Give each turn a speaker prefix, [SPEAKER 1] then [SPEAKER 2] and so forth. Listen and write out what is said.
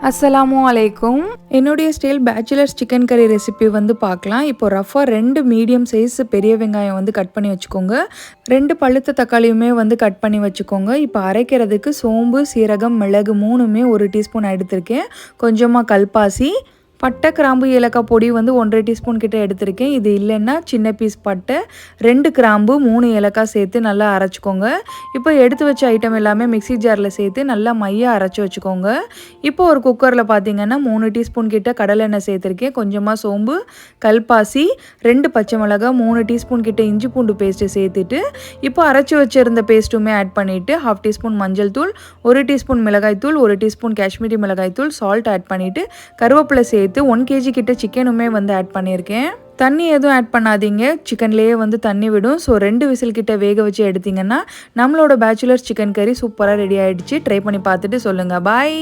[SPEAKER 1] அஸ்ஸலாமு அலைக்கும். என்னுடைய ஸ்டைல் பேச்சுலர்ஸ் சிக்கன் கறி ரெசிபி வந்து பார்க்கலாம். இப்போ ரஃபாக 2 மீடியம் சைஸ் பெரிய வெங்காயம் வந்து கட் பண்ணி வச்சுக்கோங்க. 2 பழுத்த தக்காளியுமே வந்து கட் பண்ணி வச்சுக்கோங்க. இப்போ அரைக்கிறதுக்கு சோம்பு, சீரகம், மிளகு 3மே 1 டீஸ்பூன் எடுத்திருக்கேன். கொஞ்சமாக கல்பாசி, பட்டை, கிராம்பு, ஏலக்காய் பொடி வந்து 1.5 டீஸ்பூன் கிட்ட எடுத்திருக்கேன். இது இல்லைன்னா சின்ன பீஸ் பட்டை, 2 கிராம்பு, 3 ஏலக்காய் சேர்த்து நல்லா அரைச்சிக்கோங்க. இப்போ எடுத்து வச்ச ஐட்டம் எல்லாமே மிக்ஸி ஜாரில் சேர்த்து நல்லா மையாக அரைச்சி வச்சுக்கோங்க. இப்போ ஒரு குக்கரில் பார்த்தீங்கன்னா 3 டீஸ்பூன் கிட்ட கடலெண்ணெய் சேர்த்துருக்கேன். கொஞ்சமாக சோம்பு, கல்பாசி, 2 பச்சை மிளகாய், 3 டீஸ்பூன் கிட்ட இஞ்சி பூண்டு பேஸ்ட்டு சேர்த்துட்டு இப்போ அரைச்சி வச்சுருந்த பேஸ்ட்டுமே ஆட் பண்ணிவிட்டு 1/2 டீஸ்பூன் மஞ்சள் தூள், 1 டீஸ்பூன் மிளகாய் தூள், 1 டீஸ்பூன் காஷ்மீரி மிளகாய் தூள், சால்ட் ஆட் பண்ணிவிட்டு கருவேப்பிலை சேர்த்து 1 kg கிட்ட சிக்கனுமே வந்து ஆட் பண்ணியிருக்கேன். தண்ணி எதுவும் ஆட் பண்ணாதீங்க, சிக்கன்லேயே வந்து தண்ணி விடும். ஸோ 2 விசில் கிட்ட வேக வச்சு எடுத்திங்கன்னா நம்மளோட பேச்சுலர்ஸ் சிக்கன் கறி சூப்பராக ரெடி ஆகிடுச்சு. ட்ரை பண்ணி பார்த்துட்டு சொல்லுங்கள். பாய்.